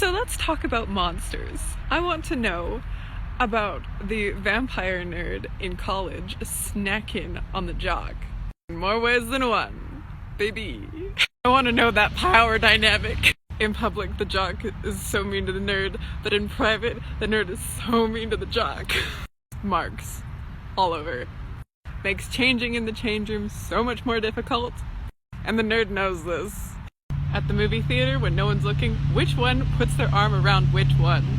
So let's talk about monsters. I want to know about the vampire nerd in college snacking on the Jock. In more ways than one, baby. I want to know that power dynamic. In public, the Jock is so mean to the nerd, but in private, the nerd is so mean to the Jock. Marks all over. Makes changing in the change room so much more difficult. And the nerd knows this. At the movie theater, when no one's looking, which one puts their arm around which one?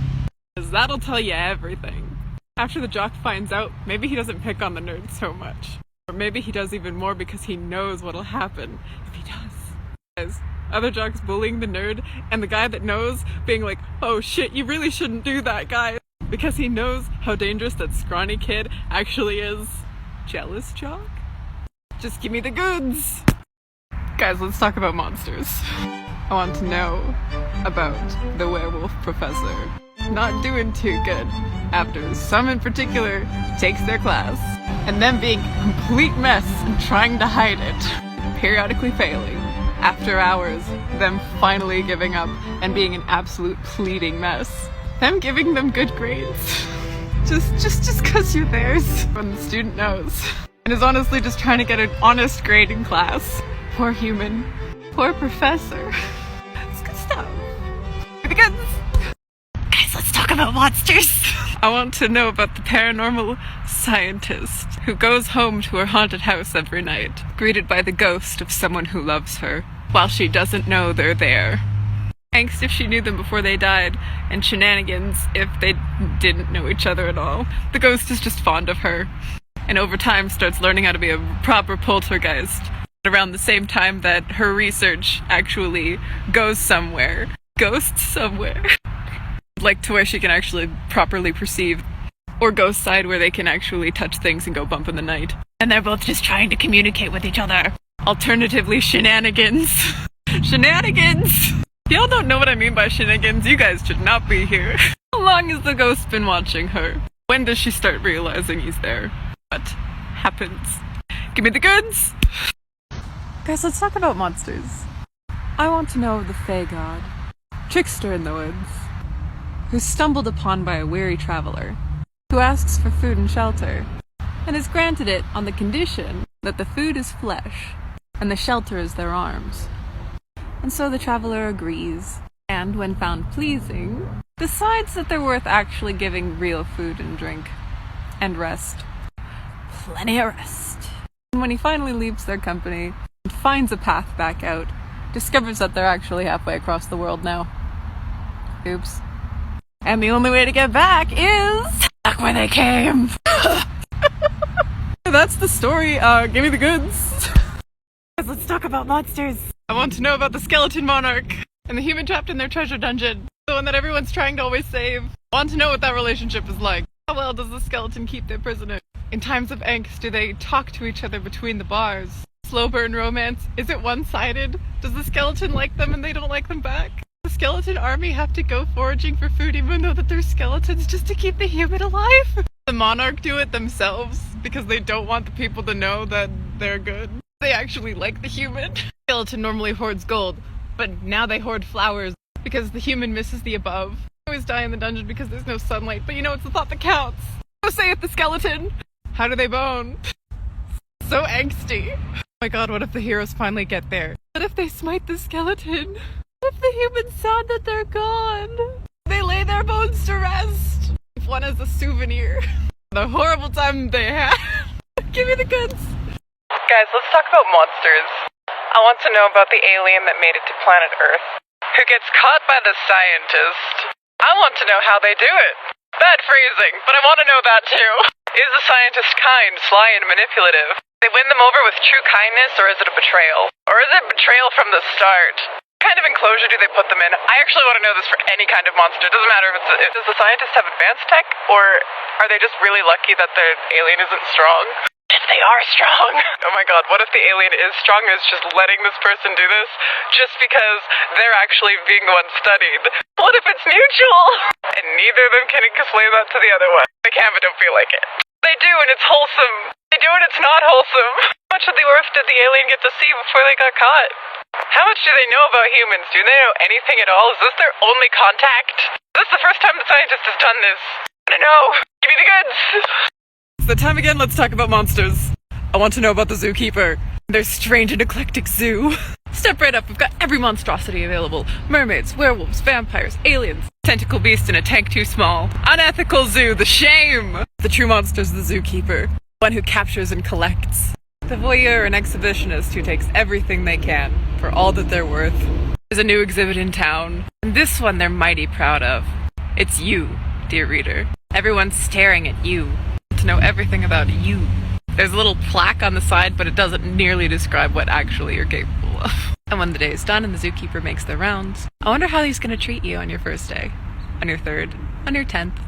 Because that'll tell you everything. After the Jock finds out, maybe he doesn't pick on the nerd so much. Or maybe he does even more because he knows what'll happen if he does. Guys, other Jocks bullying the nerd, and the guy that knows being like, oh shit, you really shouldn't do that, guy. Because he knows how dangerous that scrawny kid actually is. Jealous Jock? Just give me the goods! Guys, let's talk about monsters. I want to know about the Werewolf Professor. Not doing too good after some in particular takes their class, and them being a complete mess and trying to hide it, periodically failing. After hours, them finally giving up and being an absolute pleading mess. Them giving them good grades. Just cause you're theirs. When the student knows. And is honestly just trying to get an honest grade in class. Poor human. Poor professor. It's good stuff. The goods. Guys, let's talk about monsters. I want to know about the paranormal scientist who goes home to her haunted house every night, greeted by the ghost of someone who loves her, while she doesn't know they're there. Angst if she knew them before they died, and shenanigans if they didn't know each other at all. The ghost is just fond of her, and over time starts learning how to be a proper poltergeist. Around the same time that her research actually goes somewhere. Ghosts somewhere. Like to where she can actually properly perceive. Or ghost side where they can actually touch things and go bump in the night. And they're both just trying to communicate with each other. Alternatively, shenanigans. Shenanigans! If y'all don't know what I mean by shenanigans, you guys should not be here. How long has the ghost been watching her? When does she start realizing he's there? What happens? Give me the goods! Guys, let's talk about monsters. I want to know of the Fae God, Trickster in the woods, who's stumbled upon by a weary traveler, who asks for food and shelter, and is granted it on the condition that the food is flesh, and the shelter is their arms. And so the traveler agrees, and when found pleasing, decides that they're worth actually giving real food and drink, and rest. Plenty of rest. And when he finally leaves their company, and finds a path back out, discovers that they're actually halfway across the world now. Oops. And the only way to get back is back where they came. That's the story. Give me the goods. Let's talk about monsters. I want to know about the skeleton monarch and the human trapped in their treasure dungeon. The one that everyone's trying to always save. I want to know what that relationship is like. How well does the skeleton keep their prisoner? In times of angst, do they talk to each other between the bars? Slow burn romance? Is it one-sided? Does the skeleton like them and they don't like them back? Does the skeleton army have to go foraging for food even though that they're skeletons just to keep the human alive? The monarch do it themselves because they don't want the people to know that they're good. They actually like the human. The skeleton normally hoards gold, but now they hoard flowers because the human misses the above. They always die in the dungeon because there's no sunlight, but you know it's the thought that counts. So say it, the skeleton. How do they bone? So angsty. Oh my god, what if the heroes finally get there? What if they smite the skeleton? What if the humans sad that they're gone? They lay their bones to rest. If one has a souvenir. The horrible time they had. Give me the goods. Guys, let's talk about monsters. I want to know about the alien that made it to planet Earth, who gets caught by the scientist. I want to know how they do it. Bad phrasing, but I want to know that too. Is the scientist kind, sly, and manipulative? They win them over with true kindness, or is it a betrayal? Or is it betrayal from the start? What kind of enclosure do they put them in? I actually want to know this for any kind of monster. It doesn't matter if does the scientist have advanced tech, or are they just really lucky that the alien isn't strong? If they are strong! Oh my god, what if the alien is strong and is just letting this person do this just because they're actually being the one studied? What if it's mutual? And neither of them can explain that to the other one. They can but don't feel like it. They do, and it's wholesome. They do do it, it's not wholesome. How much of the earth did the alien get to see before they got caught? How much do they know about humans? Do they know anything at all? Is this their only contact? Is this the first time the scientist has done this? I don't know. Give me the goods. It's the time again, let's talk about monsters. I want to know about the Zookeeper. Their strange and eclectic zoo. Step right up, we've got every monstrosity available. Mermaids, werewolves, vampires, aliens, tentacle beast in a tank too small. Unethical zoo, the shame! The true monster's the Zookeeper. One who captures and collects. The voyeur and exhibitionist who takes everything they can for all that they're worth. There's a new exhibit in town, and this one they're mighty proud of. It's you, dear reader. Everyone's staring at you to know everything about you. There's a little plaque on the side, but it doesn't nearly describe what actually you're capable of. And when the day is done and the Zookeeper makes their rounds, I wonder how he's going to treat you on your first day, on your third, on your 10th,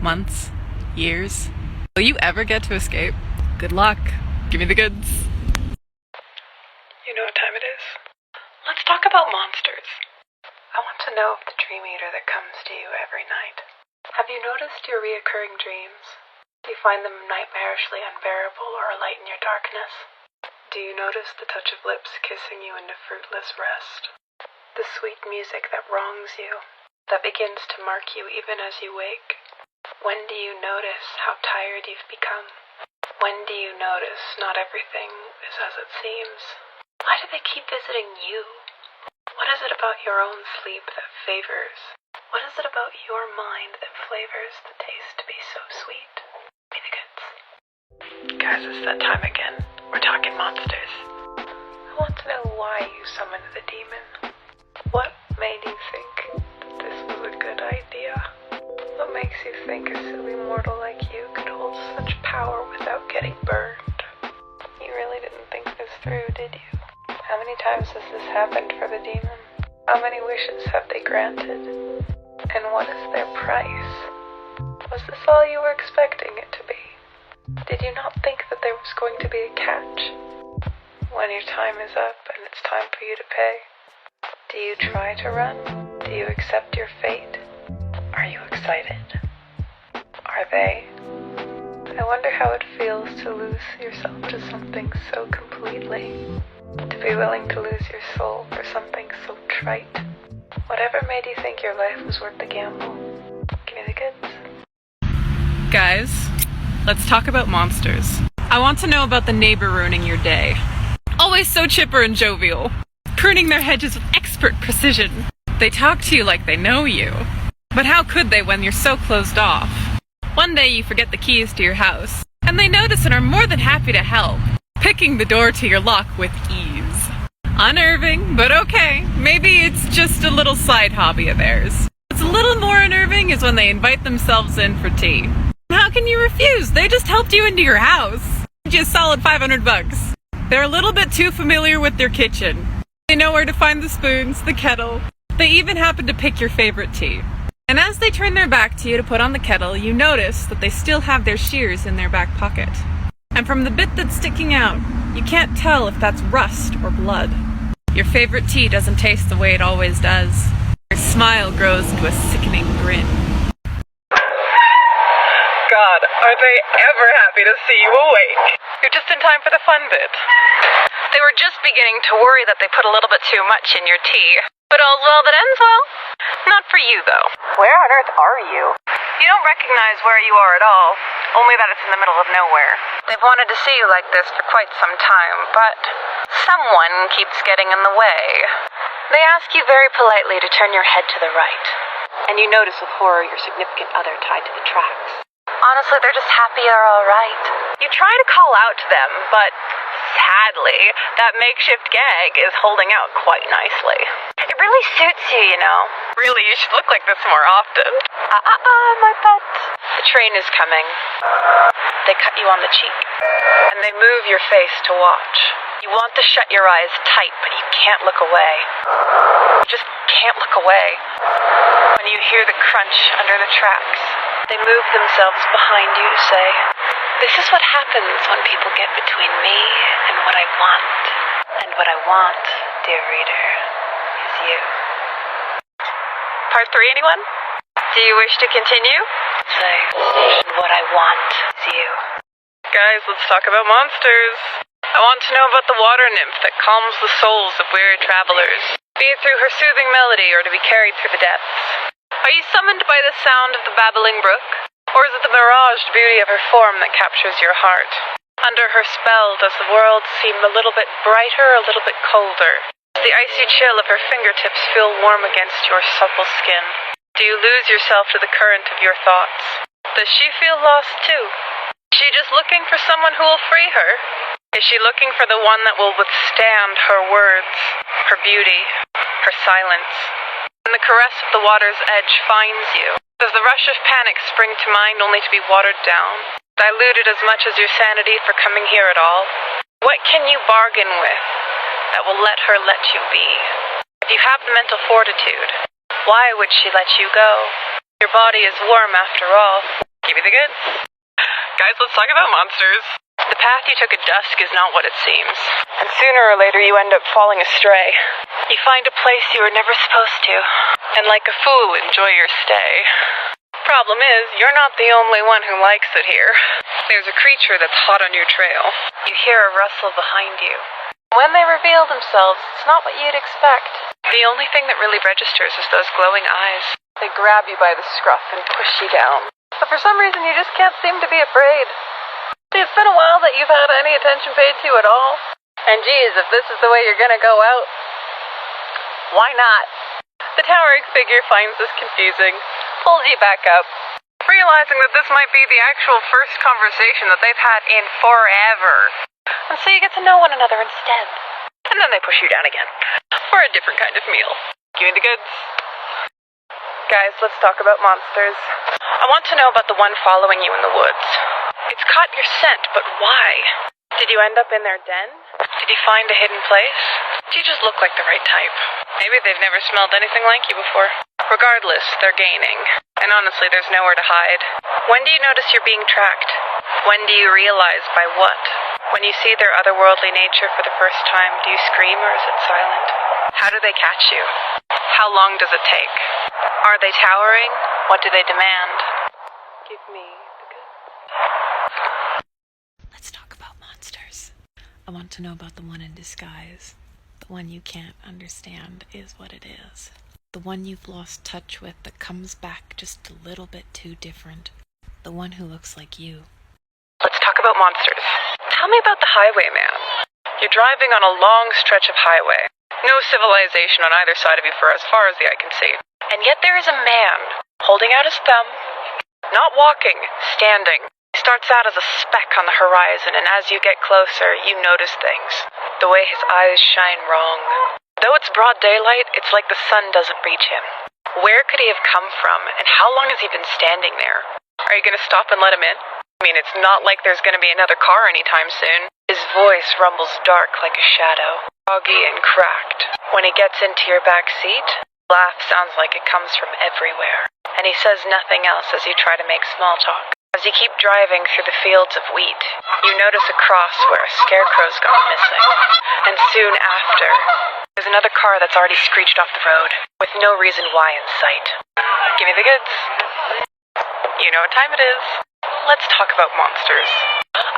months, years. Will you ever get to escape? Good luck. Give me the goods. You know what time it is? Let's talk about monsters. I want to know of the dream eater that comes to you every night. Have you noticed your reoccurring dreams? Do you find them nightmarishly unbearable or a light in your darkness? Do you notice the touch of lips kissing you into fruitless rest? The sweet music that wrongs you, that begins to mark you even as you wake? When do you notice how tired you've become? When do you notice not everything is as it seems? Why do they keep visiting you? What is it about your own sleep that favors? What is it about your mind that flavors the taste to be so sweet? Be the goods. Guys, it's that time again. We're talking monsters. I want to know why you summoned the demon. What made you think that this was a good idea? What makes you think a silly mortal like you could hold such power without getting burned? You really didn't think this through, did you? How many times has this happened for the demon? How many wishes have they granted? And what is their price? Was this all you were expecting it to be? Did you not think that there was going to be a catch? When your time is up and it's time for you to pay, do you try to run? Do you accept your fate? Are you excited? Are they? I wonder how it feels to lose yourself to something so completely. To be willing to lose your soul for something so trite. Whatever made you think your life was worth the gamble? Give me the goods. Guys, let's talk about monsters. I want to know about the neighbor ruining your day. Always so chipper and jovial. Pruning their hedges with expert precision. They talk to you like they know you. But how could they when you're so closed off? One day you forget the keys to your house, and they notice and are more than happy to help, picking the door to your lock with ease. Unnerving, but okay. Maybe it's just a little side hobby of theirs. What's a little more unnerving is when they invite themselves in for tea. How can you refuse? They just helped you into your house. Just solid $500. They're a little bit too familiar with their kitchen. They know where to find the spoons, the kettle. They even happen to pick your favorite tea. And as they turn their back to you to put on the kettle, you notice that they still have their shears in their back pocket. And from the bit that's sticking out, you can't tell if that's rust or blood. Your favorite tea doesn't taste the way it always does. Your smile grows into a sickening grin. God, are they ever happy to see you awake? You're just in time for the fun bit. They were just beginning to worry that they put a little bit too much in your tea. But all's well that ends well. Not for you, though. Where on earth are you? You don't recognize where you are at all, only that it's in the middle of nowhere. They've wanted to see you like this for quite some time, but someone keeps getting in the way. They ask you very politely to turn your head to the right, and you notice with horror your significant other tied to the tracks. Honestly, they're just happy you're all right. You try to call out to them, but sadly, that makeshift gag is holding out quite nicely. It really suits you, you know. Really, you should look like this more often. My pet. The train is coming. They cut you on the cheek, and they move your face to watch. You want to shut your eyes tight, but you can't look away. You just can't look away. When you hear the crunch under the tracks, they move themselves behind you to say, "This is what happens when people get between me and what I want. And what I want, dear reader, is you." Part 3, anyone? Do you wish to continue? Say, "What I want is you." Guys, let's talk about monsters. I want to know about the water nymph that calms the souls of weary travelers, be it through her soothing melody or to be carried through the depths. Are you summoned by the sound of the babbling brook, or is it the miraged beauty of her form that captures your heart? Under her spell, does the world seem a little bit brighter, a little bit colder? Does the icy chill of her fingertips feel warm against your supple skin? Do you lose yourself to the current of your thoughts? Does she feel lost too? Is she just looking for someone who will free her? Is she looking for the one that will withstand her words, her beauty, her silence? When the caress of the water's edge finds you, does the rush of panic spring to mind only to be watered down, diluted as much as your sanity for coming here at all? What can you bargain with that will let her let you be? If you have the mental fortitude, why would she let you go? Your body is warm after all. Give me the goods. Guys, let's talk about monsters. The path you took at dusk is not what it seems, and sooner or later you end up falling astray. You find a place you were never supposed to, and like a fool enjoy your stay. Problem is, you're not the only one who likes it here. There's a creature that's hot on your trail. You hear a rustle behind you. When they reveal themselves, it's not what you'd expect. The only thing that really registers is those glowing eyes. They grab you by the scruff and push you down. But for some reason you just can't seem to be afraid. See, it's been a while that you've had any attention paid to at all. And geez, if this is the way you're gonna go out, why not? The towering figure finds this confusing, pulls you back up, realizing that this might be the actual first conversation that they've had in forever. And so you get to know one another instead. And then they push you down again, for a different kind of meal. Give me the goods. Guys, let's talk about monsters. I want to know about the one following you in the woods. It's caught your scent, but why? Did you end up in their den? Did you find a hidden place? Do you just look like the right type? Maybe they've never smelled anything like you before. Regardless, they're gaining. And honestly, there's nowhere to hide. When do you notice you're being tracked? When do you realize by what? When you see their otherworldly nature for the first time, do you scream or is it silent? How do they catch you? How long does it take? Are they towering? What do they demand? Give me the goods. Let's talk about monsters. I want to know about the one in disguise. The one you can't understand is what it is. The one you've lost touch with that comes back just a little bit too different. The one who looks like you. Let's talk about monsters. Tell me about the highwayman. You're driving on a long stretch of highway. No civilization on either side of you for as far as the eye can see. And yet there is a man holding out his thumb, not walking, standing. He starts out as a speck on the horizon, and as you get closer, you notice things. The way his eyes shine wrong. Though it's broad daylight, it's like the sun doesn't reach him. Where could he have come from, and how long has he been standing there? Are you going to stop and let him in? I mean, it's not like there's going to be another car anytime soon. His voice rumbles dark like a shadow, foggy and cracked. When he gets into your back seat, the laugh sounds like it comes from everywhere. And he says nothing else as you try to make small talk. As you keep driving through the fields of wheat, you notice a cross where a scarecrow's gone missing. And soon after, there's another car that's already screeched off the road, with no reason why in sight. Give me the goods. You know what time it is. Let's talk about monsters.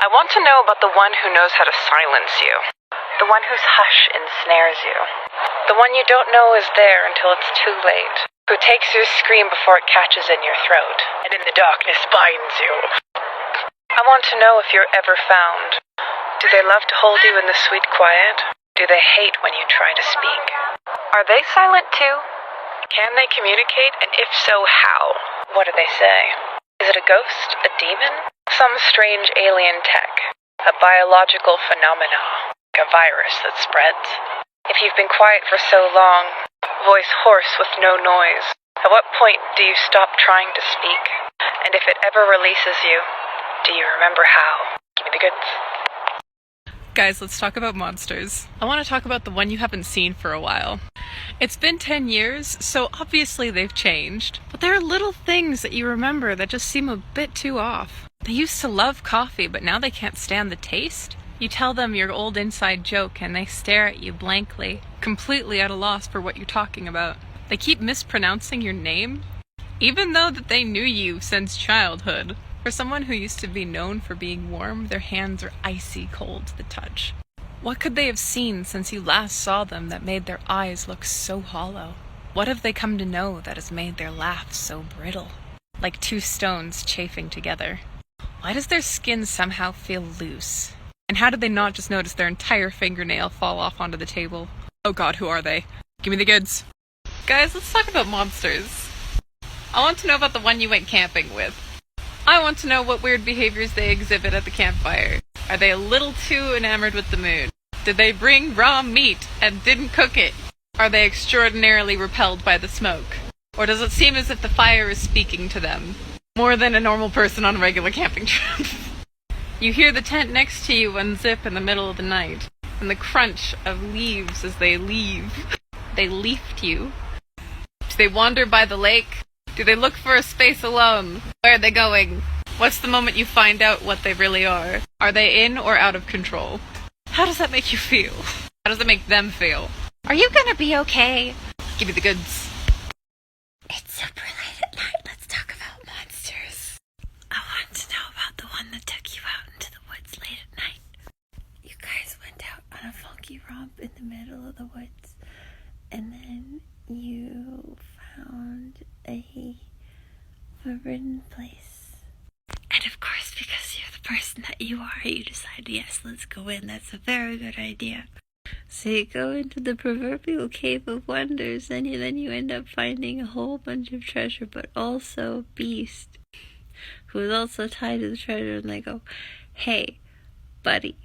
I want to know about the one who knows how to silence you. The one whose hush ensnares you. The one you don't know is there until it's too late. Who takes your scream before it catches in your throat, and in the darkness binds you. I want to know if you're ever found. Do they love to hold you in the sweet quiet? Do they hate when you try to speak? Are they silent too? Can they communicate, and if so, how? What do they say? Is it a ghost? A demon? Some strange alien tech? A biological phenomenon? Like a virus that spreads? If you've been quiet for so long, voice hoarse with no noise, at what point do you stop trying to speak? And if it ever releases you, do you remember how? Give me the goods. Guys, let's talk about monsters. I want to talk about the one you haven't seen for a while. It's been 10 years, so obviously they've changed. But there are little things that you remember that just seem a bit too off. They used to love coffee, but now they can't stand the taste. You tell them your old inside joke and they stare at you blankly, completely at a loss for what you're talking about. They keep mispronouncing your name, even though that they knew you since childhood. For someone who used to be known for being warm, their hands are icy cold to the touch. What could they have seen since you last saw them that made their eyes look so hollow? What have they come to know that has made their laughs so brittle? Like two stones chafing together. Why does their skin somehow feel loose? And how did they not just notice their entire fingernail fall off onto the table? Oh god, who are they? Give me the goods. Guys, let's talk about monsters. I want to know about the one you went camping with. I want to know what weird behaviors they exhibit at the campfire. Are they a little too enamored with the moon? Did they bring raw meat and didn't cook it? Are they extraordinarily repelled by the smoke? Or does it seem as if the fire is speaking to them? More than a normal person on a regular camping trip. You hear the tent next to you unzip in the middle of the night, and the crunch of leaves as they leave. They leafed you. Do they wander by the lake? Do they look for a space alone? Where are they going? What's the moment you find out what they really are? Are they in or out of control? How does that make you feel? How does it make them feel? Are you gonna be okay? Give me the goods. It's super late at night. Let's talk about monsters. I want to know about the one that took you out into the woods late at night. You guys went out on a funky romp in the middle of the woods, and then you found a forbidden place. And of course, because you're the person that you are, you decide, yes, let's go in. That's a very good idea. So you go into the proverbial cave of wonders, and then you end up finding a whole bunch of treasure, but also a beast who is also tied to the treasure, and they go, hey, buddy,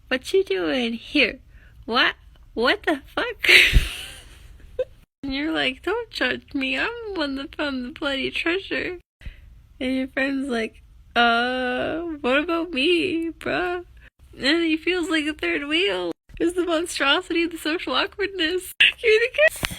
what you doing here? What the fuck? And you're like, don't judge me, I'm the one that found the bloody treasure. And your friend's like, what about me, bruh? And he feels like a third wheel. There's the monstrosity, the social awkwardness. Give me the kiss.